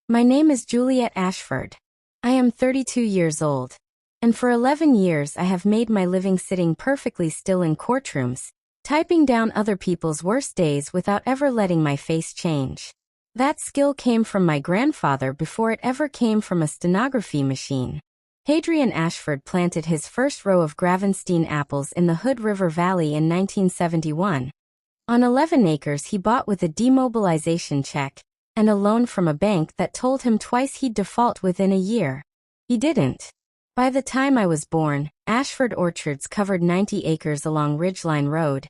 My name is Juliet Ashford. I am 32 years old. And for 11 years I have made my living sitting perfectly still in courtrooms, typing down other people's worst days without ever letting my face change. That skill came from my grandfather before it ever came from a stenography machine. Hadrian Ashford planted his first row of Gravenstein apples in the Hood River Valley in 1971. On 11 acres he bought with a demobilization check and a loan from a bank that told him twice he'd default within a year. He didn't. By the time I was born, Ashford orchards covered 90 acres along Ridgeline Road,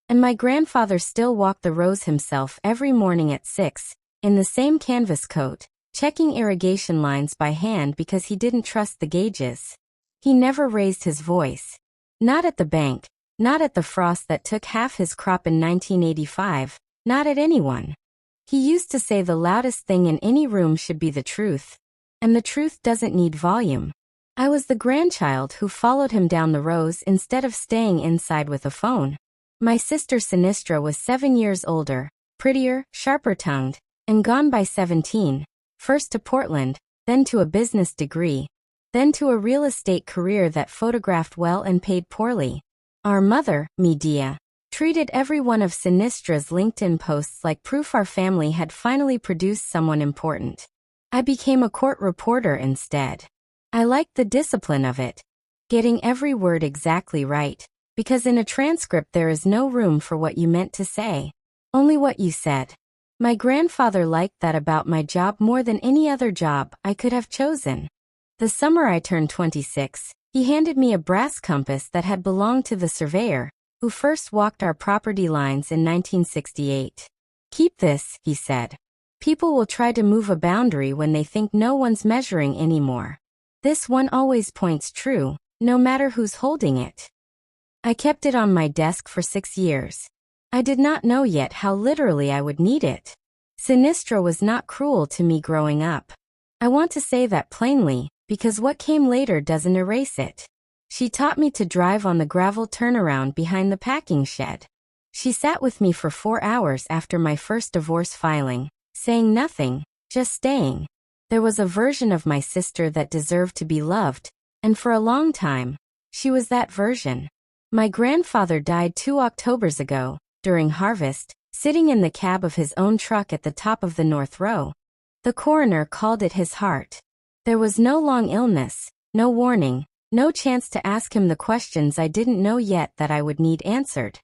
and my grandfather still walked the rows himself every morning at 6, in the same canvas coat, checking irrigation lines by hand because he didn't trust the gauges. He never raised his voice. Not at the bank, not at the frost that took half his crop in 1985, not at anyone. He used to say the loudest thing in any room should be the truth. And the truth doesn't need volume. I was the grandchild who followed him down the rows instead of staying inside with a phone. My sister Sinistra was 7 years older, prettier, sharper-tongued, and gone by 17, first to Portland, then to a business degree, then to a real estate career that photographed well and paid poorly. Our mother, Medea, treated every one of Sinistra's LinkedIn posts like proof our family had finally produced someone important. I became a court reporter instead. I liked the discipline of it, getting every word exactly right, because in a transcript there is no room for what you meant to say, only what you said. My grandfather liked that about my job more than any other job I could have chosen. The summer I turned 26, he handed me a brass compass that had belonged to the surveyor, who first walked our property lines in 1968. "Keep this," he said. "People will try to move a boundary when they think no one's measuring anymore. This one always points true, no matter who's holding it." I kept it on my desk for 6 years. I did not know yet how literally I would need it. Sinistra was not cruel to me growing up. I want to say that plainly, because what came later doesn't erase it. She taught me to drive on the gravel turnaround behind the packing shed. She sat with me for 4 hours after my first divorce filing, saying nothing, just staying. There was a version of my sister that deserved to be loved, and for a long time, she was that version. My grandfather died 2 Octobers ago, during harvest, sitting in the cab of his own truck at the top of the North Row. The coroner called it his heart. There was no long illness, no warning, no chance to ask him the questions I didn't know yet that I would need answered.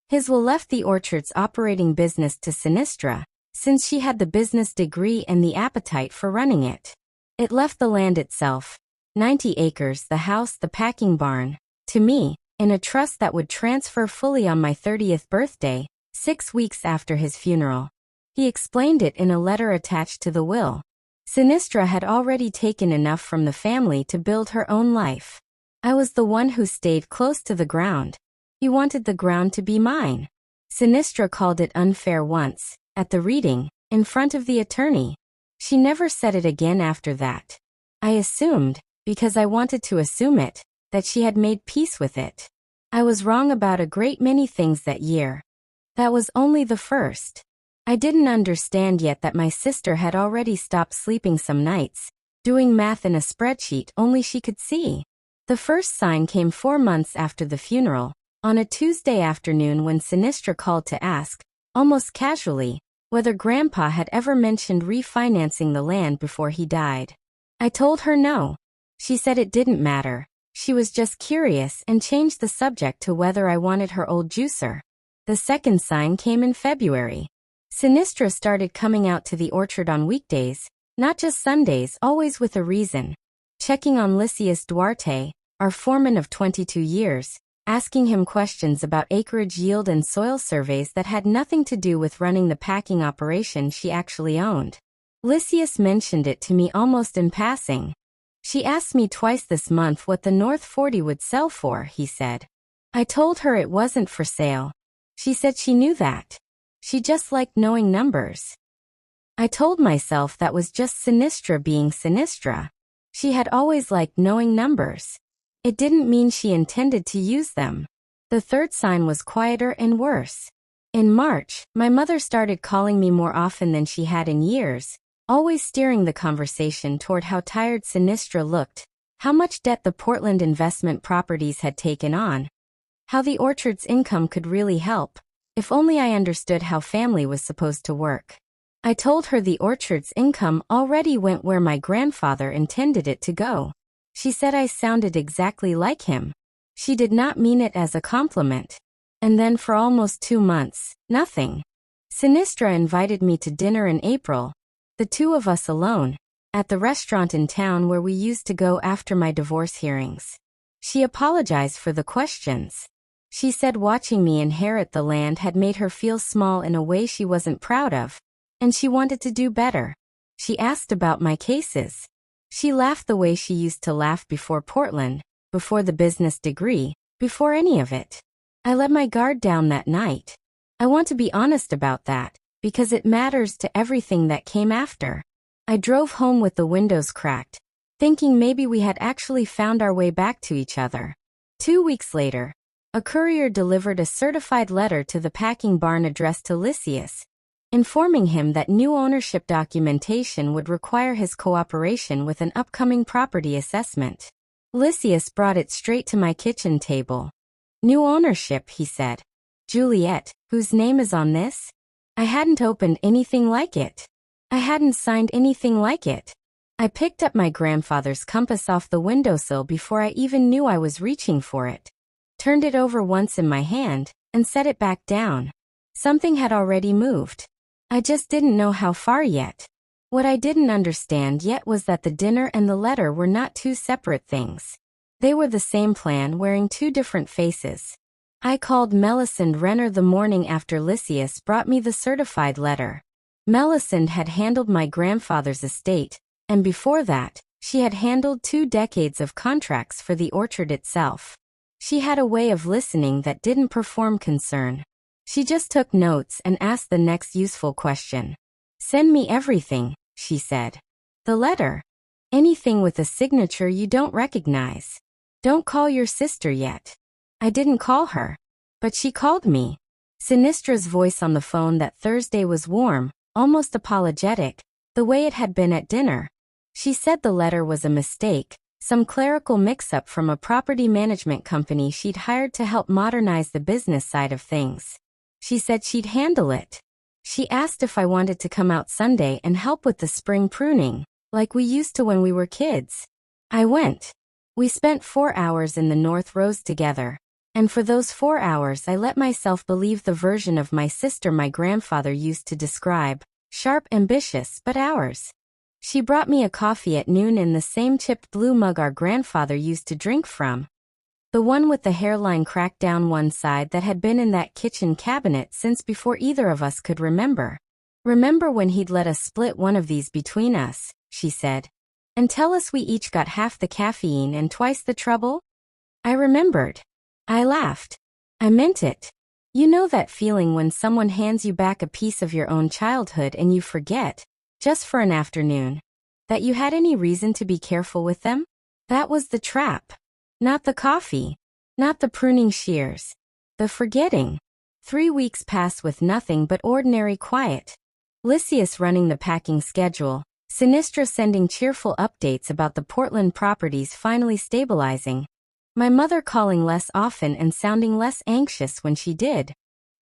His will left the orchard's operating business to Sinistra, since she had the business degree and the appetite for running it. It left the land itself, 90 acres, the house, the packing barn, to me, in a trust that would transfer fully on my 30th birthday, 6 weeks after his funeral. He explained it in a letter attached to the will. Sinistra had already taken enough from the family to build her own life. I was the one who stayed close to the ground. He wanted the ground to be mine. Sinistra called it unfair once, at the reading, in front of the attorney. She never said it again after that. I assumed, because I wanted to assume it, that she had made peace with it. I was wrong about a great many things that year. That was only the first. I didn't understand yet that my sister had already stopped sleeping some nights, doing math in a spreadsheet only she could see. The first sign came 4 months after the funeral, on a Tuesday afternoon when Sinistra called to ask, almost casually, whether Grandpa had ever mentioned refinancing the land before he died. I told her no. She said it didn't matter. She was just curious and changed the subject to whether I wanted her old juicer. The second sign came in February. Sinistra started coming out to the orchard on weekdays, not just Sundays, always with a reason. Checking on Lysias Duarte, our foreman of 22 years, asking him questions about acreage yield and soil surveys that had nothing to do with running the packing operation she actually owned. Lysias mentioned it to me almost in passing. "She asked me twice this month what the North 40 would sell for," he said. I told her it wasn't for sale. She said she knew that. She just liked knowing numbers. I told myself that was just Sinistra being Sinistra. She had always liked knowing numbers. It didn't mean she intended to use them. The third sign was quieter and worse. In March, my mother started calling me more often than she had in years, always steering the conversation toward how tired Sinistra looked, how much debt the Portland investment properties had taken on, how the orchard's income could really help, if only I understood how family was supposed to work. I told her the orchard's income already went where my grandfather intended it to go. She said I sounded exactly like him. She did not mean it as a compliment. And then for almost 2 months, nothing. Sinistra invited me to dinner in April, the two of us alone, at the restaurant in town where we used to go after my divorce hearings. She apologized for the questions. She said watching me inherit the land had made her feel small in a way she wasn't proud of, and she wanted to do better. She asked about my cases. She laughed the way she used to laugh before Portland, before the business degree, before any of it. I let my guard down that night. I want to be honest about that, because it matters to everything that came after. I drove home with the windows cracked, thinking maybe we had actually found our way back to each other. 2 weeks later, a courier delivered a certified letter to the packing barn addressed to Lysias, informing him that new ownership documentation would require his cooperation with an upcoming property assessment. Lysias brought it straight to my kitchen table. New ownership, he said. Juliet, whose name is on this? I hadn't opened anything like it. I hadn't signed anything like it. I picked up my grandfather's compass off the windowsill before I even knew I was reaching for it. Turned it over once in my hand, and set it back down. Something had already moved. I just didn't know how far yet. What I didn't understand yet was that the dinner and the letter were not two separate things. They were the same plan wearing two different faces. I called Melisande Renner the morning after Lysias brought me the certified letter. Melisande had handled my grandfather's estate, and before that, she had handled 2 decades of contracts for the orchard itself. She had a way of listening that didn't perform concern. She just took notes and asked the next useful question. Send me everything, she said. The letter. Anything with a signature you don't recognize. Don't call your sister yet. I didn't call her. But she called me. Sinistra's voice on the phone that Thursday was warm, almost apologetic, the way it had been at dinner. She said the letter was a mistake, some clerical mix-up from a property management company she'd hired to help modernize the business side of things. She said she'd handle it. She asked if I wanted to come out Sunday and help with the spring pruning, like we used to when we were kids. I went. We spent 4 hours in the North Rows together, and for those 4 hours I let myself believe the version of my sister my grandfather used to describe, sharp, ambitious, but ours. She brought me a coffee at noon in the same chipped blue mug our grandfather used to drink from. The one with the hairline cracked down one side that had been in that kitchen cabinet since before either of us could remember. Remember when he'd let us split one of these between us, she said, and tell us we each got half the caffeine and twice the trouble? I remembered. I laughed. I meant it. You know that feeling when someone hands you back a piece of your own childhood and you forget, just for an afternoon, that you had any reason to be careful with them? That was the trap. Not the coffee. Not the pruning shears. The forgetting. 3 weeks passed with nothing but ordinary quiet. Lysias running the packing schedule, Sinistra sending cheerful updates about the Portland properties finally stabilizing. My mother calling less often and sounding less anxious when she did.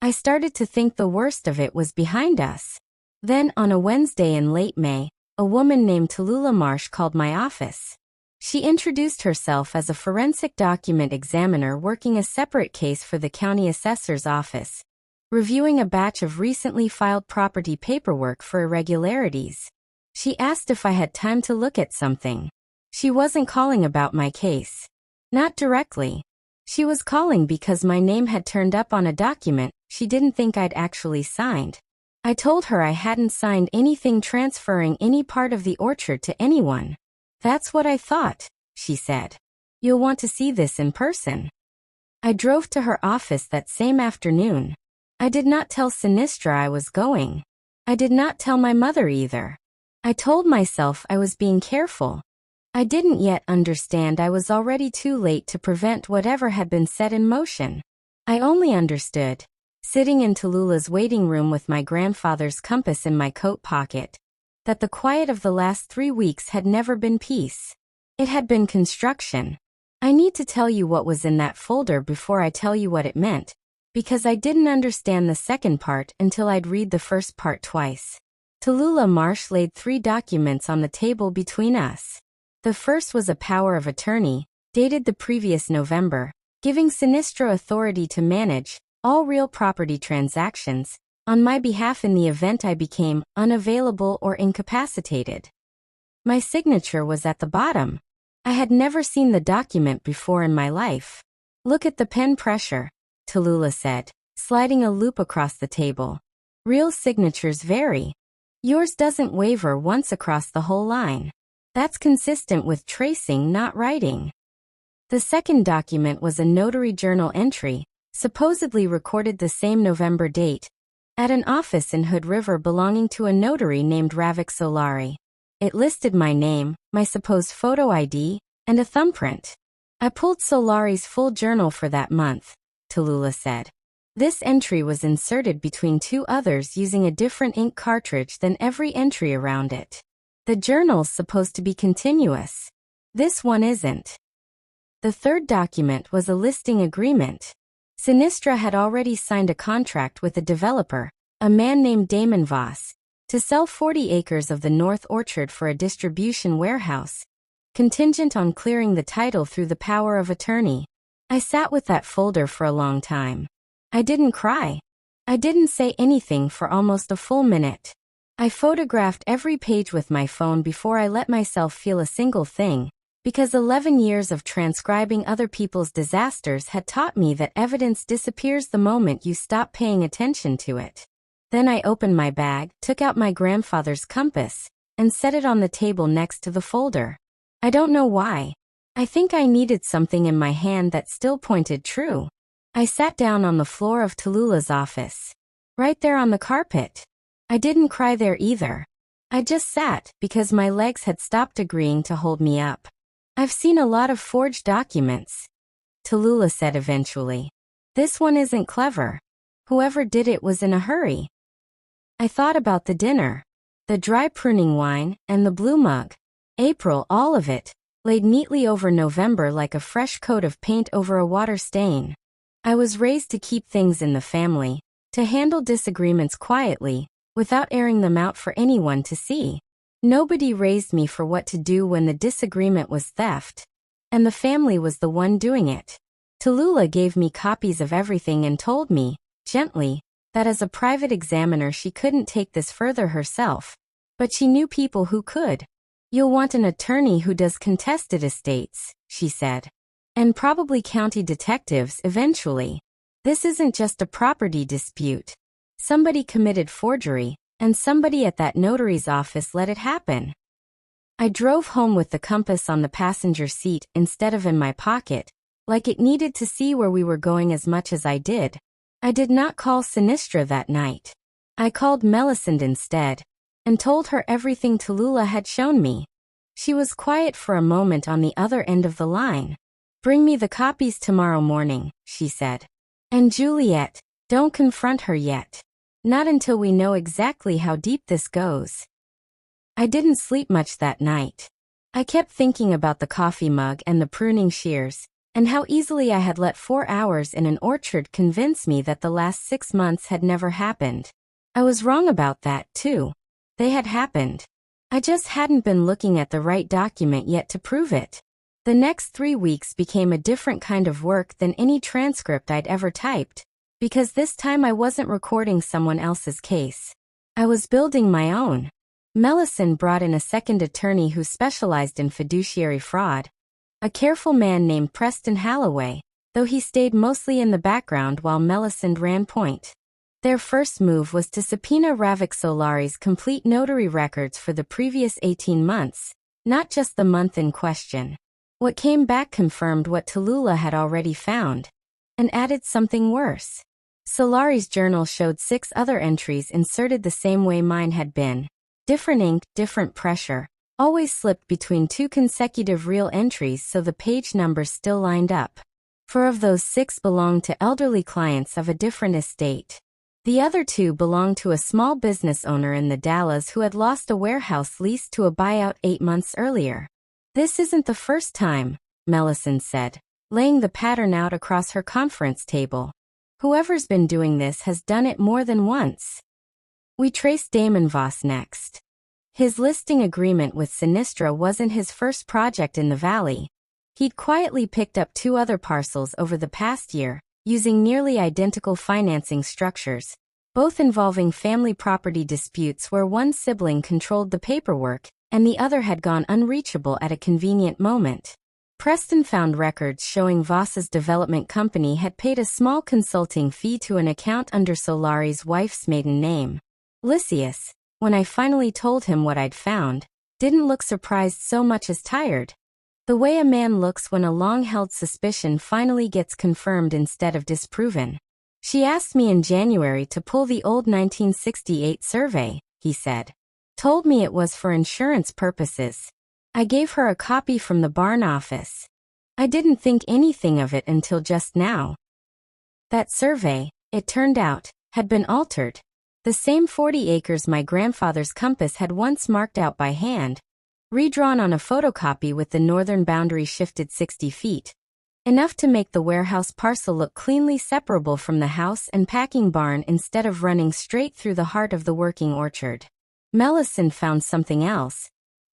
I started to think the worst of it was behind us. Then, on a Wednesday in late May, a woman named Tallulah Marsh called my office. She introduced herself as a forensic document examiner working a separate case for the county assessor's office, reviewing a batch of recently filed property paperwork for irregularities. She asked if I had time to look at something. She wasn't calling about my case. Not directly. She was calling because my name had turned up on a document she didn't think I'd actually signed. I told her I hadn't signed anything transferring any part of the orchard to anyone. That's what I thought, she said. You'll want to see this in person. I drove to her office that same afternoon. I did not tell Sinistra I was going. I did not tell my mother either. I told myself I was being careful. I didn't yet understand I was already too late to prevent whatever had been set in motion. I only understood, sitting in Tallulah's waiting room with my grandfather's compass in my coat pocket, that the quiet of the last 3 weeks had never been peace. It had been construction. I need to tell you what was in that folder before I tell you what it meant, because I didn't understand the second part until I'd read the first part twice. Tallulah Marsh laid 3 documents on the table between us. The first was a power of attorney, dated the previous November, giving Sinistra authority to manage all real property transactions on my behalf in the event I became unavailable or incapacitated. My signature was at the bottom. I had never seen the document before in my life. Look at the pen pressure, Tallulah said, sliding a loop across the table. Real signatures vary. Yours doesn't waver once across the whole line. That's consistent with tracing, not writing. The second document was a notary journal entry, supposedly recorded the same November date, at an office in Hood River belonging to a notary named Ravik Solari. It listed my name, my supposed photo ID, and a thumbprint. I pulled Solari's full journal for that month, Tallulah said. This entry was inserted between 2 others using a different ink cartridge than every entry around it. The journal's supposed to be continuous. This one isn't. The third document was a listing agreement. Sinistra had already signed a contract with a developer, a man named Damon Voss, to sell 40 acres of the North Orchard for a distribution warehouse, contingent on clearing the title through the power of attorney. I sat with that folder for a long time. I didn't cry. I didn't say anything for almost a full minute. I photographed every page with my phone before I let myself feel a single thing, because 11 years of transcribing other people's disasters had taught me that evidence disappears the moment you stop paying attention to it. Then I opened my bag, took out my grandfather's compass, and set it on the table next to the folder. I don't know why. I think I needed something in my hand that still pointed true. I sat down on the floor of Tallulah's office. Right there on the carpet. I didn't cry there either. I just sat, because my legs had stopped agreeing to hold me up. I've seen a lot of forged documents, Tallulah said eventually. This one isn't clever. Whoever did it was in a hurry. I thought about the dinner, the dry pruning wine, and the blue mug. April, all of it, laid neatly over November like a fresh coat of paint over a water stain. I was raised to keep things in the family, to handle disagreements quietly, without airing them out for anyone to see. Nobody raised me for what to do when the disagreement was theft, and the family was the one doing it. Tallulah gave me copies of everything and told me, gently, that as a private examiner she couldn't take this further herself, but she knew people who could. You'll want an attorney who does contested estates, she said. And probably county detectives eventually. This isn't just a property dispute. Somebody committed forgery, and somebody at that notary's office let it happen. I drove home with the compass on the passenger seat instead of in my pocket, like it needed to see where we were going as much as I did. I did not call Sinistra that night. I called Melisande instead, and told her everything Tallulah had shown me. She was quiet for a moment on the other end of the line. Bring me the copies tomorrow morning, she said. And Juliet, don't confront her yet. Not until we know exactly how deep this goes. I didn't sleep much that night. I kept thinking about the coffee mug and the pruning shears, and how easily I had let 4 hours in an orchard convince me that the last 6 months had never happened. I was wrong about that, too. They had happened. I just hadn't been looking at the right document yet to prove it. The next 3 weeks became a different kind of work than any transcript I'd ever typed, because this time I wasn't recording someone else's case. I was building my own. Melisande brought in a second attorney who specialized in fiduciary fraud. A careful man named Preston Halloway, though he stayed mostly in the background while Melisande ran point. Their first move was to subpoena Ravik Solari's complete notary records for the previous 18 months, not just the month in question. What came back confirmed what Tallulah had already found, and added something worse. Solari's journal showed 6 other entries inserted the same way mine had been. Different ink, different pressure, always slipped between 2 consecutive real entries so the page numbers still lined up. 4 of those 6 belonged to elderly clients of a different estate. The other two belonged to a small business owner in the Dallas who had lost a warehouse lease to a buyout 8 months earlier. "This isn't the first time," Melisande said, laying the pattern out across her conference table. "Whoever's been doing this has done it more than once." We traced Damon Voss next. His listing agreement with Sinistra wasn't his first project in the valley. He'd quietly picked up 2 other parcels over the past year, using nearly identical financing structures, both involving family property disputes where one sibling controlled the paperwork and the other had gone unreachable at a convenient moment. Preston found records showing Voss's development company had paid a small consulting fee to an account under Solari's wife's maiden name. Lysias, when I finally told him what I'd found, didn't look surprised so much as tired. The way a man looks when a long-held suspicion finally gets confirmed instead of disproven. "She asked me in January to pull the old 1968 survey," he said. "Told me it was for insurance purposes. I gave her a copy from the barn office. I didn't think anything of it until just now." That survey, it turned out, had been altered. The same 40 acres my grandfather's compass had once marked out by hand, redrawn on a photocopy with the northern boundary shifted 60 feet. Enough to make the warehouse parcel look cleanly separable from the house and packing barn instead of running straight through the heart of the working orchard. Melisande found something else,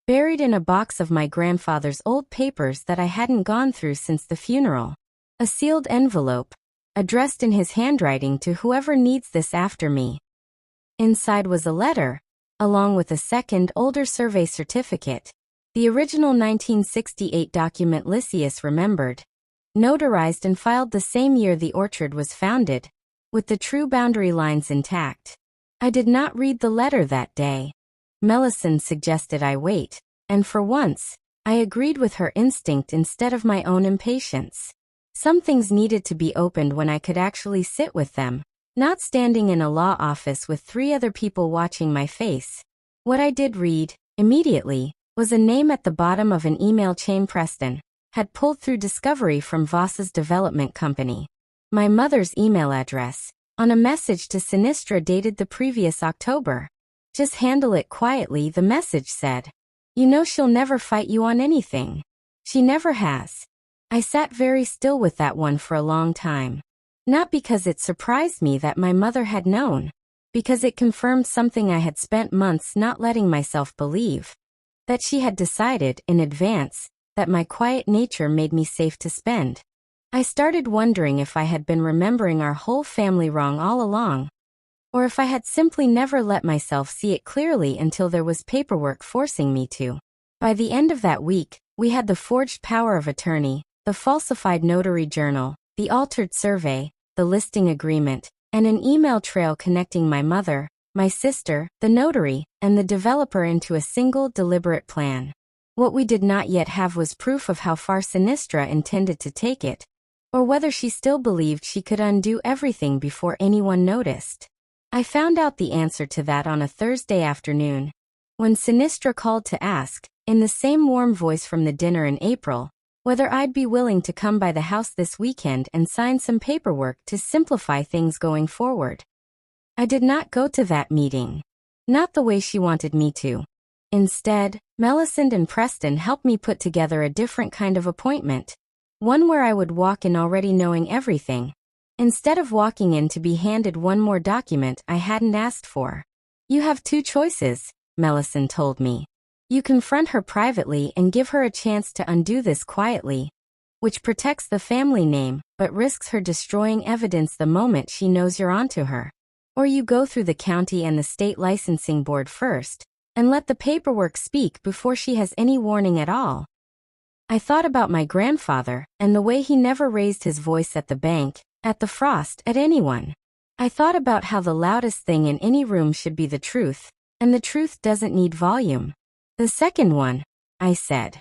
buried in a box of my grandfather's old papers that I hadn't gone through since the funeral. A sealed envelope, addressed in his handwriting to whoever needs this after me. Inside was a letter, along with a second, older survey certificate. The original 1968 document Lysias remembered, notarized and filed the same year the orchard was founded, with the true boundary lines intact. I did not read the letter that day. Melisande suggested I wait, and for once, I agreed with her instinct instead of my own impatience. Some things needed to be opened when I could actually sit with them, not standing in a law office with 3 other people watching my face. What I did read, immediately, was a name at the bottom of an email chain Preston had pulled through discovery from Voss's development company. My mother's email address, on a message to Sinistra dated the previous October. "Just handle it quietly," the message said. "You know she'll never fight you on anything. She never has." I sat very still with that one for a long time. Not because it surprised me that my mother had known, because it confirmed something I had spent months not letting myself believe. That she had decided, in advance, that my quiet nature made me safe to spend. I started wondering if I had been remembering our whole family wrong all along, or if I had simply never let myself see it clearly until there was paperwork forcing me to. By the end of that week, we had the forged power of attorney, the falsified notary journal, the altered survey, the listing agreement, and an email trail connecting my mother, my sister, the notary, and the developer into a single deliberate plan. What we did not yet have was proof of how far Sinistra intended to take it, or whether she still believed she could undo everything before anyone noticed. I found out the answer to that on a Thursday afternoon, when Sinistra called to ask, in the same warm voice from the dinner in April, whether I'd be willing to come by the house this weekend and sign some paperwork to simplify things going forward. I did not go to that meeting. Not the way she wanted me to. Instead, Melisande and Preston helped me put together a different kind of appointment. One where I would walk in already knowing everything, instead of walking in to be handed one more document I hadn't asked for. "You have 2 choices," Melisande told me. "You confront her privately and give her a chance to undo this quietly, which protects the family name but risks her destroying evidence the moment she knows you're onto her. Or you go through the county and the state licensing board first, and let the paperwork speak before she has any warning at all." I thought about my grandfather, and the way he never raised his voice at the bank, at the frost, at anyone. I thought about how the loudest thing in any room should be the truth, and the truth doesn't need volume. "The second one," I said.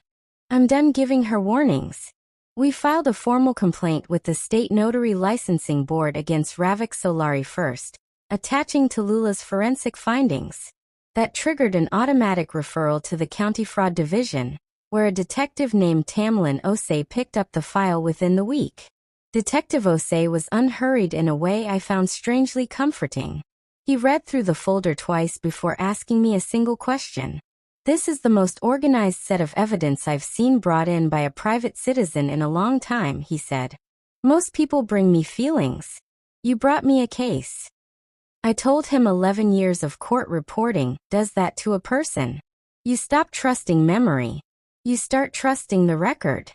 "I'm done giving her warnings." We filed a formal complaint with the State Notary Licensing Board against Ravik Solari first, attaching Tallulah's forensic findings. That triggered an automatic referral to the County Fraud Division, where a detective named Tamlin Osei picked up the file within the week. Detective Osei was unhurried in a way I found strangely comforting. He read through the folder twice before asking me a single question. "This is the most organized set of evidence I've seen brought in by a private citizen in a long time," he said. "Most people bring me feelings. You brought me a case." I told him 11 years of court reporting does that to a person. You stop trusting memory. You start trusting the record.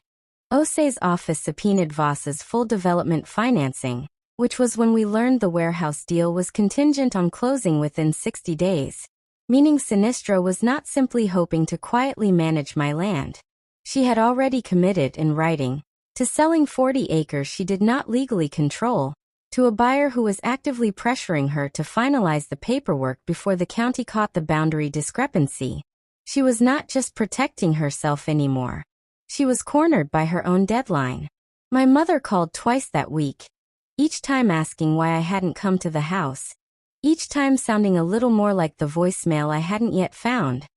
Osei's office subpoenaed Voss's full development financing, which was when we learned the warehouse deal was contingent on closing within 60 days, meaning Sinistra was not simply hoping to quietly manage my land. She had already committed in writing to selling 40 acres she did not legally control, to a buyer who was actively pressuring her to finalize the paperwork before the county caught the boundary discrepancy. She was not just protecting herself anymore. She was cornered by her own deadline. My mother called twice that week, each time asking why I hadn't come to the house, each time sounding a little more like the voicemail I hadn't yet found.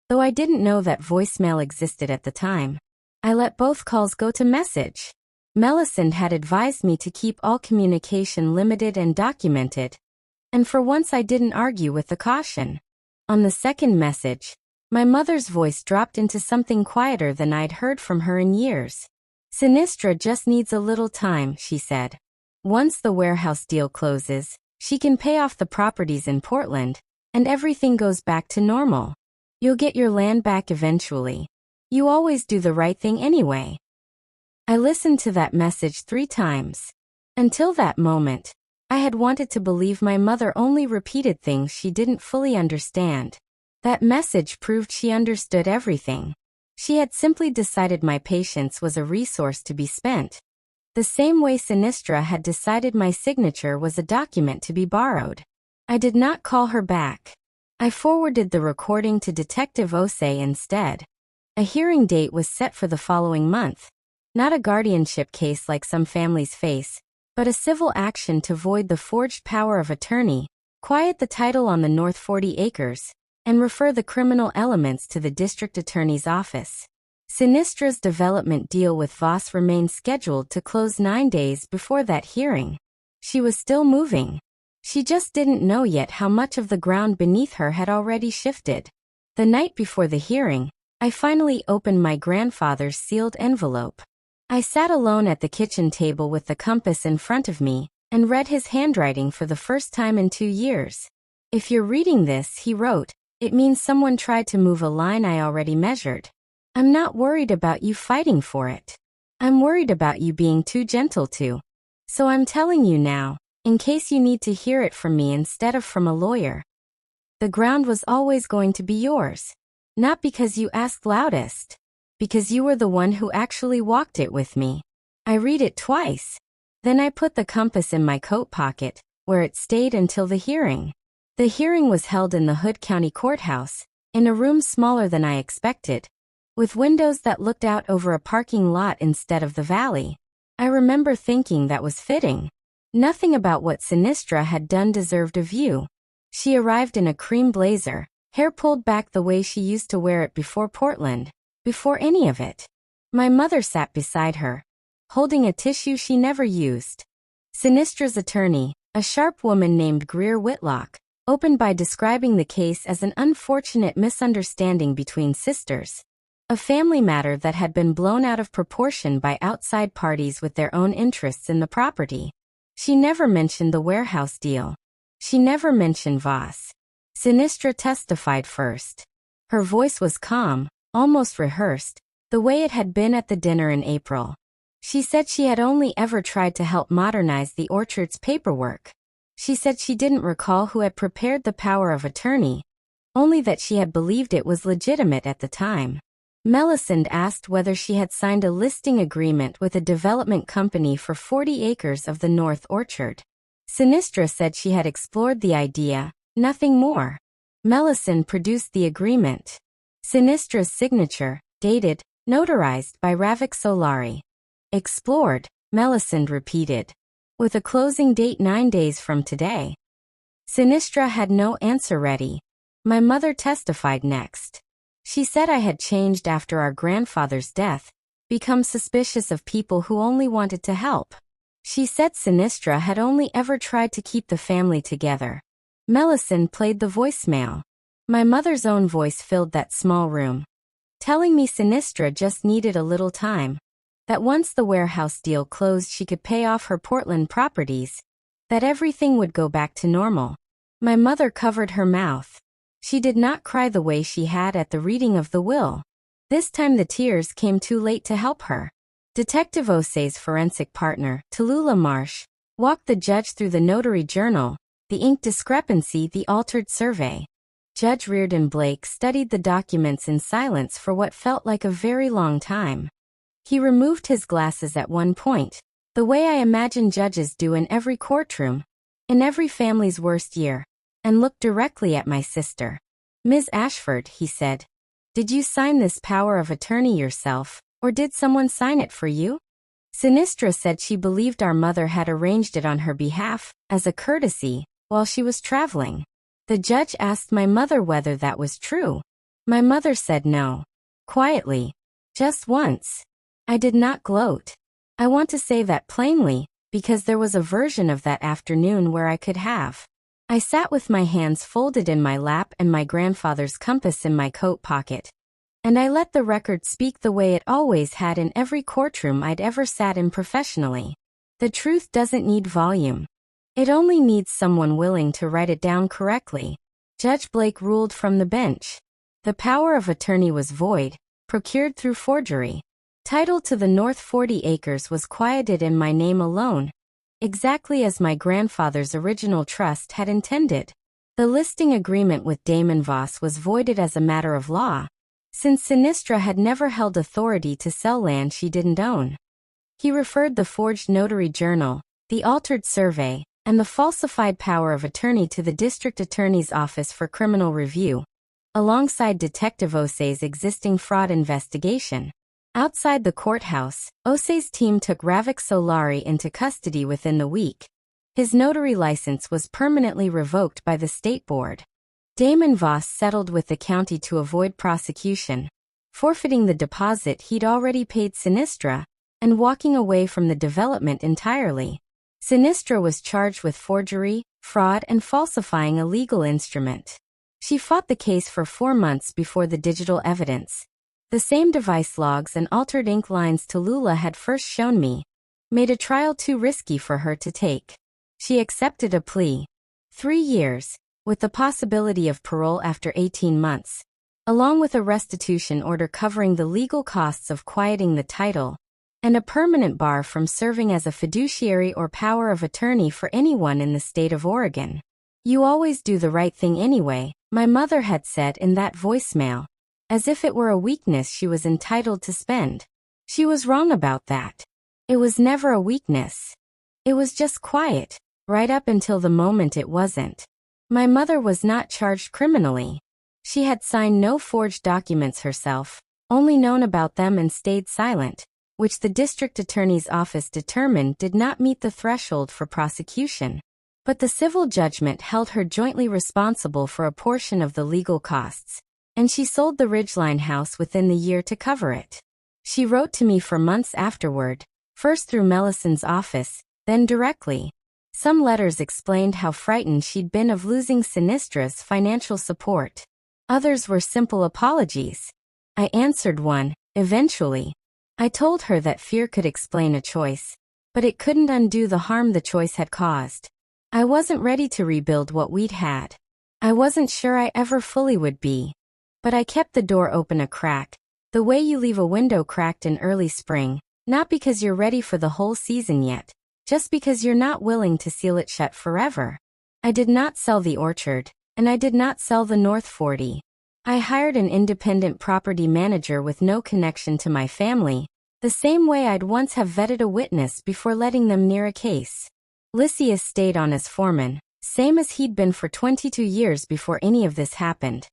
Though I didn't know that voicemail existed at the time, I let both calls go to message. Melisande had advised me to keep all communication limited and documented, and for once I didn't argue with the caution. On the second message, my mother's voice dropped into something quieter than I'd heard from her in years. "Sinistra just needs a little time," she said. "Once the warehouse deal closes, she can pay off the properties in Portland, and everything goes back to normal. You'll get your land back eventually. You always do the right thing anyway." I listened to that message 3 times. Until that moment, I had wanted to believe my mother only repeated things she didn't fully understand. That message proved she understood everything. She had simply decided my patience was a resource to be spent, the same way Sinistra had decided my signature was a document to be borrowed. I did not call her back. I forwarded the recording to Detective Osei instead. A hearing date was set for the following month. Not a guardianship case like some families face, but a civil action to void the forged power of attorney, quiet the title on the North 40 acres, and refer the criminal elements to the district attorney's office. Sinistra's development deal with Voss remained scheduled to close 9 days before that hearing. She was still moving. She just didn't know yet how much of the ground beneath her had already shifted. The night before the hearing, I finally opened my grandfather's sealed envelope. I sat alone at the kitchen table with the compass in front of me, and read his handwriting for the first time in 2 years. "If you're reading this," he wrote, "it means someone tried to move a line I already measured. I'm not worried about you fighting for it. I'm worried about you being too gentle to. So I'm telling you now, in case you need to hear it from me instead of from a lawyer. The ground was always going to be yours. Not because you asked loudest. Because you were the one who actually walked it with me." I read it twice. Then I put the compass in my coat pocket, where it stayed until the hearing. The hearing was held in the Hood County Courthouse, in a room smaller than I expected, with windows that looked out over a parking lot instead of the valley. I remember thinking that was fitting. Nothing about what Sinistra had done deserved a view. She arrived in a cream blazer, hair pulled back the way she used to wear it before Portland. Before any of it, my mother sat beside her, holding a tissue she never used. Sinistra's attorney, a sharp woman named Greer Whitlock, opened by describing the case as an unfortunate misunderstanding between sisters, a family matter that had been blown out of proportion by outside parties with their own interests in the property. She never mentioned the warehouse deal. She never mentioned Voss. Sinistra testified first. Her voice was calm, almost rehearsed, the way it had been at the dinner in April. She said she had only ever tried to help modernize the orchard's paperwork. She said she didn't recall who had prepared the power of attorney, only that she had believed it was legitimate at the time. Melisande asked whether she had signed a listing agreement with a development company for 40 acres of the North Orchard. Sinistra said she had explored the idea, nothing more. Melisande produced the agreement. Sinistra's signature, dated, notarized by Ravik Solari. "Explored," Melisande repeated. "With a closing date 9 days from today." Sinistra had no answer ready. My mother testified next. She said I had changed after our grandfather's death, become suspicious of people who only wanted to help. She said Sinistra had only ever tried to keep the family together. Melisande played the voicemail. My mother's own voice filled that small room, telling me Sinistra just needed a little time. That once the warehouse deal closed she could pay off her Portland properties. That everything would go back to normal. My mother covered her mouth. She did not cry the way she had at the reading of the will. This time the tears came too late to help her. Detective Osei's forensic partner, Tallulah Marsh, walked the judge through the notary journal, the ink discrepancy, the altered survey. Judge Reardon Blake studied the documents in silence for what felt like a very long time. He removed his glasses at one point, the way I imagine judges do in every courtroom, in every family's worst year, and looked directly at my sister. Ms. Ashford, he said, did you sign this power of attorney yourself, or did someone sign it for you? Sinistra said she believed our mother had arranged it on her behalf, as a courtesy, while she was traveling. The judge asked my mother whether that was true. My mother said no. Quietly. Just once. I did not gloat. I want to say that plainly, because there was a version of that afternoon where I could have. I sat with my hands folded in my lap and my grandfather's compass in my coat pocket. And I let the record speak the way it always had in every courtroom I'd ever sat in professionally. The truth doesn't need volume. It only needs someone willing to write it down correctly. Judge Blake ruled from the bench. The power of attorney was void, procured through forgery. Title to the North 40 acres was quieted in my name alone, exactly as my grandfather's original trust had intended. The listing agreement with Damon Voss was voided as a matter of law, since Sinistra had never held authority to sell land she didn't own. He referred the forged notary journal, the altered survey, and the falsified power of attorney to the district attorney's office for criminal review, alongside Detective Osei's existing fraud investigation. Outside the courthouse, Osei's team took Ravik Solari into custody within the week. His notary license was permanently revoked by the state board. Damon Voss settled with the county to avoid prosecution, forfeiting the deposit he'd already paid Sinistra, and walking away from the development entirely. Sinistra was charged with forgery, fraud, and falsifying a legal instrument. She fought the case for 4 months before the digital evidence, the same device logs and altered ink lines Tallulah had first shown me, made a trial too risky for her to take. She accepted a plea. 3 years, with the possibility of parole after 18 months, along with a restitution order covering the legal costs of quieting the title, and a permanent bar from serving as a fiduciary or power of attorney for anyone in the state of Oregon. You always do the right thing anyway, my mother had said in that voicemail, as if it were a weakness she was entitled to spend. She was wrong about that. It was never a weakness. It was just quiet, right up until the moment it wasn't. My mother was not charged criminally. She had signed no forged documents herself, only known about them and stayed silent, which the district attorney's office determined did not meet the threshold for prosecution. But the civil judgment held her jointly responsible for a portion of the legal costs, and she sold the Ridgeline house within the year to cover it. She wrote to me for months afterward, first through Melisande's office, then directly. Some letters explained how frightened she'd been of losing Sinistra's financial support. Others were simple apologies. I answered one, eventually. I told her that fear could explain a choice, but it couldn't undo the harm the choice had caused. I wasn't ready to rebuild what we'd had. I wasn't sure I ever fully would be. But I kept the door open a crack, the way you leave a window cracked in early spring, not because you're ready for the whole season yet, just because you're not willing to seal it shut forever. I did not sell the orchard, and I did not sell the North 40. I hired an independent property manager with no connection to my family, the same way I'd once have vetted a witness before letting them near a case. Lysias stayed on as foreman, same as he'd been for 22 years before any of this happened.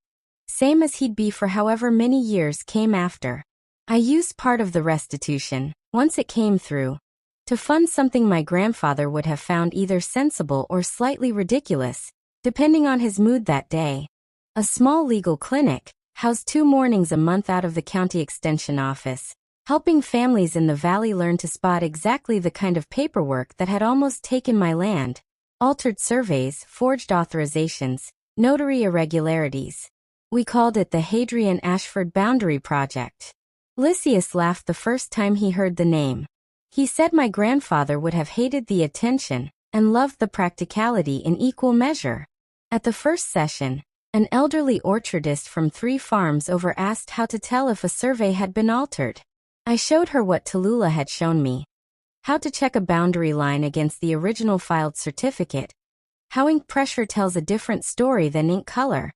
Same as he'd be for however many years came after. I used part of the restitution, once it came through, to fund something my grandfather would have found either sensible or slightly ridiculous, depending on his mood that day. A small legal clinic, housed 2 mornings a month out of the county extension office, helping families in the valley learn to spot exactly the kind of paperwork that had almost taken my land: altered surveys, forged authorizations, notary irregularities. We called it the Hadrian-Ashford Boundary Project. Lysias laughed the first time he heard the name. He said my grandfather would have hated the attention and loved the practicality in equal measure. At the first session, an elderly orchardist from 3 farms over asked how to tell if a survey had been altered. I showed her what Tallulah had shown me: how to check a boundary line against the original filed certificate, how ink pressure tells a different story than ink color,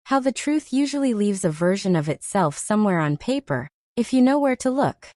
how the truth usually leaves a version of itself somewhere on paper, if you know where to look.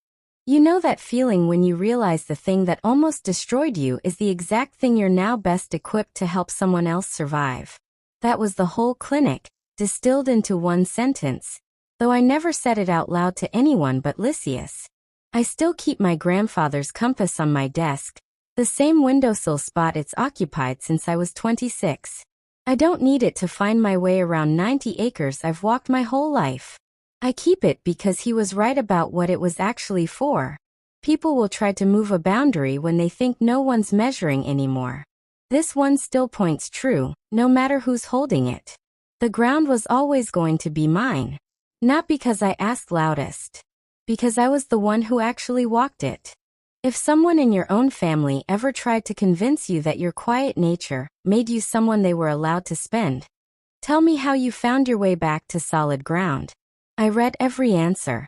You know that feeling when you realize the thing that almost destroyed you is the exact thing you're now best equipped to help someone else survive. That was the whole clinic, distilled into one sentence, though I never said it out loud to anyone but Lysias. I still keep my grandfather's compass on my desk, the same windowsill spot it's occupied since I was 26. I don't need it to find my way around 90 acres I've walked my whole life. I keep it because he was right about what it was actually for. People will try to move a boundary when they think no one's measuring anymore. This one still points true, no matter who's holding it. The ground was always going to be mine. Not because I asked loudest. Because I was the one who actually walked it. If someone in your own family ever tried to convince you that your quiet nature made you someone they were allowed to spend, tell me how you found your way back to solid ground. I read every answer.